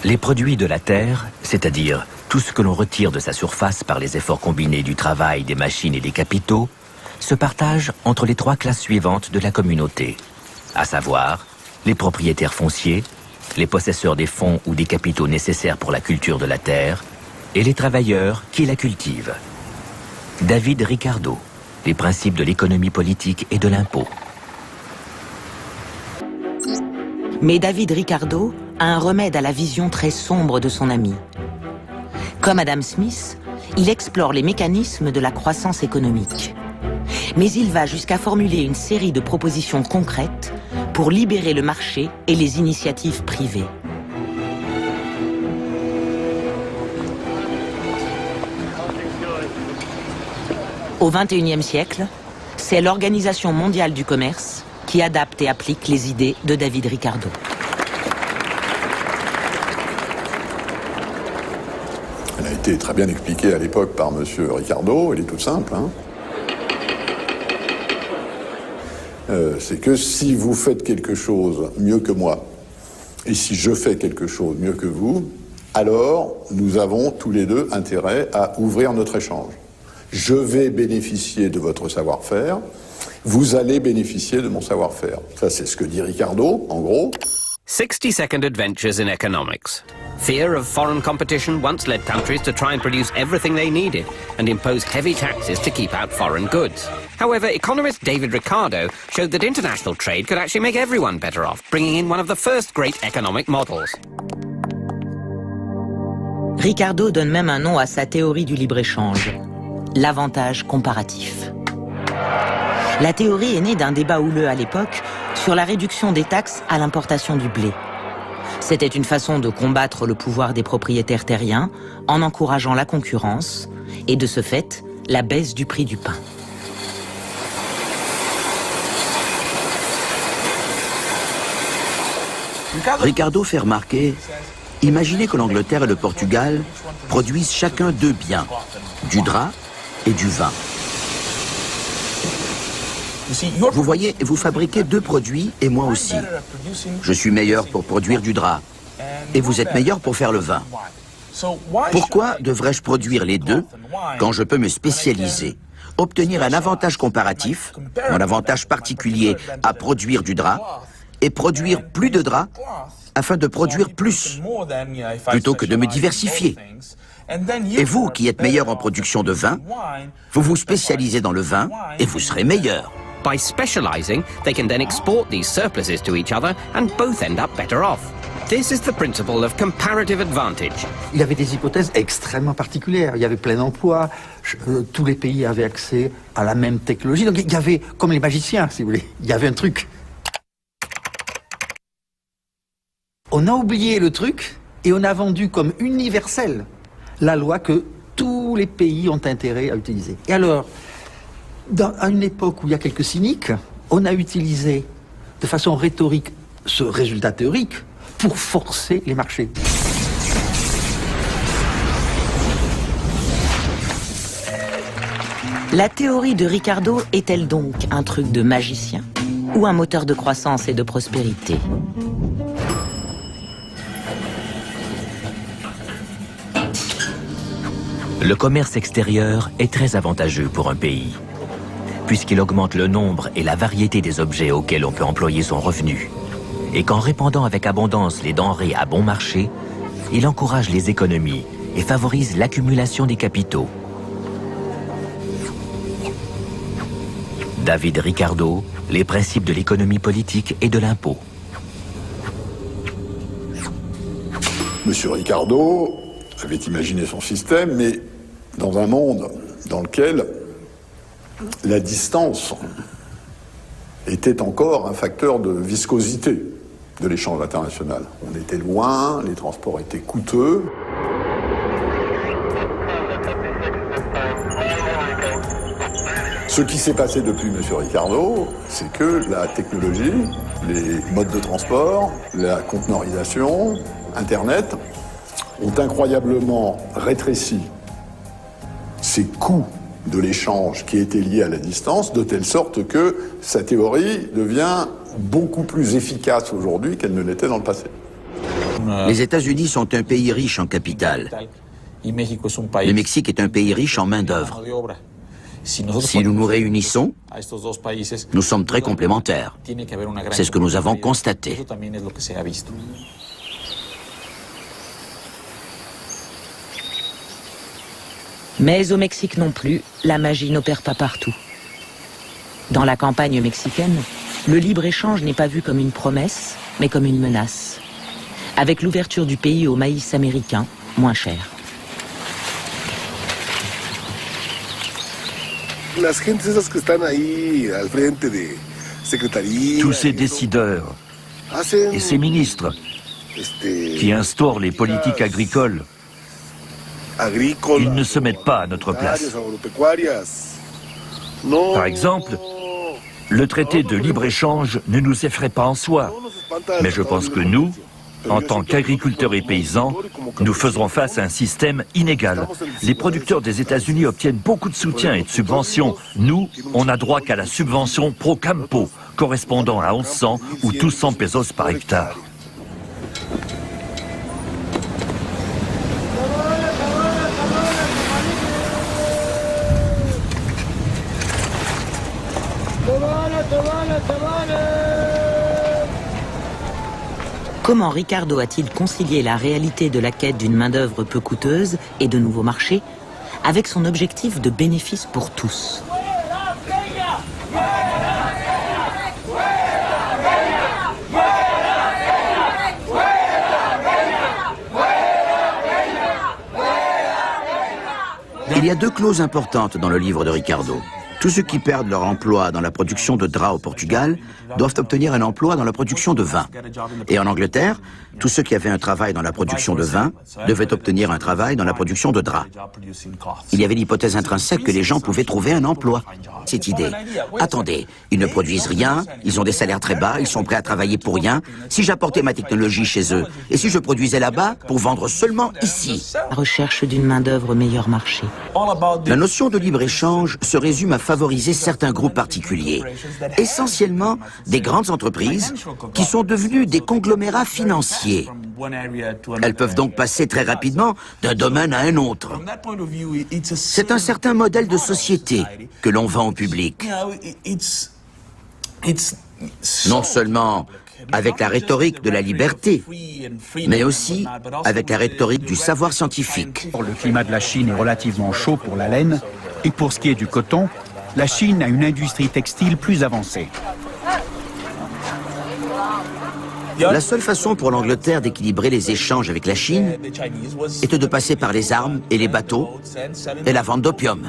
Les produits de la terre, c'est-à-dire tout ce que l'on retire de sa surface par les efforts combinés du travail, des machines et des capitaux, se partagent entre les trois classes suivantes de la communauté, à savoir les propriétaires fonciers, les possesseurs des fonds ou des capitaux nécessaires pour la culture de la terre, et les travailleurs qui la cultivent. David Ricardo, les principes de l'économie politique et de l'impôt. Mais David Ricardo a un remède à la vision très sombre de son ami. Comme Adam Smith, il explore les mécanismes de la croissance économique. Mais il va jusqu'à formuler une série de propositions concrètes pour libérer le marché et les initiatives privées. Au XXIe siècle, c'est l'Organisation mondiale du commerce qui adapte et applique les idées de David Ricardo. Elle a été très bien expliquée à l'époque par M. Ricardo, elle est toute simple. C'est que si vous faites quelque chose mieux que moi, et si je fais quelque chose mieux que vous, alors nous avons tous les deux intérêt à ouvrir notre échange. Je vais bénéficier de votre savoir-faire, vous allez bénéficier de mon savoir-faire. Ça, c'est ce que dit Ricardo, en gros. 60-second adventures in economics. Fear of foreign competition once led countries to try and produce everything they needed and impose heavy taxes to keep out foreign goods. However, economist David Ricardo showed that international trade could actually make everyone better off, bringing in one of the first great economic models. Ricardo donne même un nom à sa théorie du libre-échange, l'avantage comparatif. La théorie est née d'un débat houleux à l'époque sur la réduction des taxes à l'importation du blé. C'était une façon de combattre le pouvoir des propriétaires terriens en encourageant la concurrence et de ce fait, la baisse du prix du pain. Ricardo fait remarquer, imaginez que l'Angleterre et le Portugal produisent chacun deux biens, du drap et du vin. Vous voyez, vous fabriquez deux produits et moi aussi. Je suis meilleur pour produire du drap et vous êtes meilleur pour faire le vin. Pourquoi devrais-je produire les deux quand je peux me spécialiser, obtenir un avantage comparatif, mon avantage particulier à produire du drap et produire plus de drap afin de produire plus, plutôt que de me diversifier. Et vous, qui êtes meilleur en production de vin, vous vous spécialisez dans le vin et vous serez meilleur. By specializing, they can then export these surpluses to each other and both end up better off. This is the principle of comparative advantage. Il y avait des hypothèses extrêmement particulières. Il y avait plein emploi, tous les pays avaient accès à la même technologie. Donc il y avait, comme les magiciens, si vous voulez, il y avait un truc. On a oublié le truc et on a vendu comme universel la loi que tous les pays ont intérêt à utiliser. Et alors, à une époque où il y a quelques cyniques, on a utilisé de façon rhétorique ce résultat théorique pour forcer les marchés. La théorie de Ricardo est-elle donc un truc de magicien ou un moteur de croissance et de prospérité ? Le commerce extérieur est très avantageux pour un pays, puisqu'il augmente le nombre et la variété des objets auxquels on peut employer son revenu, et qu'en répandant avec abondance les denrées à bon marché, il encourage les économies et favorise l'accumulation des capitaux. David Ricardo, les principes de l'économie politique et de l'impôt. Monsieur Ricardo avait imaginé son système, mais dans un monde dans lequel la distance était encore un facteur de viscosité de l'échange international. On était loin, les transports étaient coûteux. Ce qui s'est passé depuis M. Ricardo, c'est que la technologie, les modes de transport, la conteneurisation, Internet, ont incroyablement rétréci ces coûts de l'échange qui étaient liés à la distance, de telle sorte que sa théorie devient beaucoup plus efficace aujourd'hui qu'elle ne l'était dans le passé. Les États-Unis sont un pays riche en capital. Le Mexique est un pays riche en main-d'œuvre. Si nous nous réunissons, nous sommes très complémentaires. C'est ce que nous avons constaté. Mais au Mexique non plus, la magie n'opère pas partout. Dans la campagne mexicaine, le libre-échange n'est pas vu comme une promesse, mais comme une menace. Avec l'ouverture du pays au maïs américain, moins cher. Tous ces décideurs et ces ministres qui instaurent les politiques agricoles, ils ne se mettent pas à notre place. Par exemple, le traité de libre-échange ne nous effraie pas en soi, mais je pense que nous, en tant qu'agriculteurs et paysans, nous faisons face à un système inégal. Les producteurs des États-Unis obtiennent beaucoup de soutien et de subventions. Nous, on n'a droit qu'à la subvention pro campo, correspondant à 1100 ou 1200 pesos par hectare. Comment Ricardo a-t-il concilié la réalité de la quête d'une main-d'œuvre peu coûteuse et de nouveaux marchés avec son objectif de bénéfice pour tous? Il y a deux clauses importantes dans le livre de Ricardo. Tous ceux qui perdent leur emploi dans la production de draps au Portugal doivent obtenir un emploi dans la production de vin. Et en Angleterre, tous ceux qui avaient un travail dans la production de vin devaient obtenir un travail dans la production de draps. Il y avait l'hypothèse intrinsèque que les gens pouvaient trouver un emploi. Cette idée, attendez, ils ne produisent rien, ils ont des salaires très bas, ils sont prêts à travailler pour rien. Si j'apportais ma technologie chez eux, et si je produisais là-bas pour vendre seulement ici? La recherche d'une main-d'œuvre meilleur marché. La notion de libre-échange se résume à favoriser certains groupes particuliers, essentiellement des grandes entreprises qui sont devenues des conglomérats financiers. Elles peuvent donc passer très rapidement d'un domaine à un autre. C'est un certain modèle de société que l'on vend au public. Non seulement avec la rhétorique de la liberté, mais aussi avec la rhétorique du savoir scientifique. Le climat de la Chine est relativement chaud pour la laine, et pour ce qui est du coton, la Chine a une industrie textile plus avancée. La seule façon pour l'Angleterre d'équilibrer les échanges avec la Chine était de passer par les armes et les bateaux et la vente d'opium.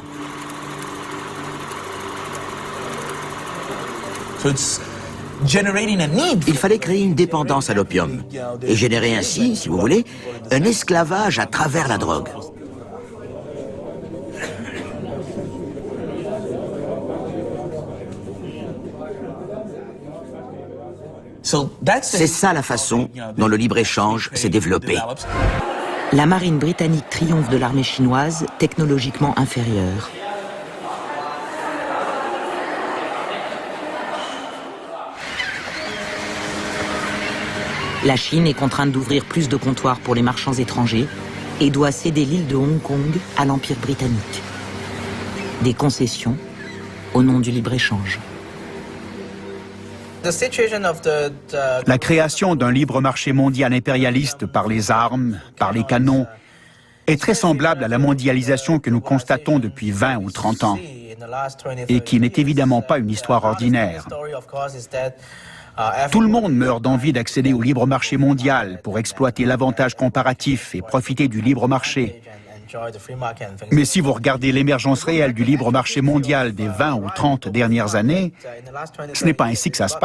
Il fallait créer une dépendance à l'opium et générer ainsi, si vous voulez, un esclavage à travers la drogue. C'est ça la façon dont le libre-échange s'est développé. La marine britannique triomphe de l'armée chinoise, technologiquement inférieure. La Chine est contrainte d'ouvrir plus de comptoirs pour les marchands étrangers et doit céder l'île de Hong Kong à l'Empire britannique. Des concessions au nom du libre-échange. La création d'un libre marché mondial impérialiste par les armes, par les canons, est très semblable à la mondialisation que nous constatons depuis 20 ou 30 ans, et qui n'est évidemment pas une histoire ordinaire. Tout le monde meurt d'envie d'accéder au libre marché mondial pour exploiter l'avantage comparatif et profiter du libre marché. Mais si vous regardez l'émergence réelle du libre marché mondial des 20 ou 30 dernières années, ce n'est pas ainsi que ça se passe.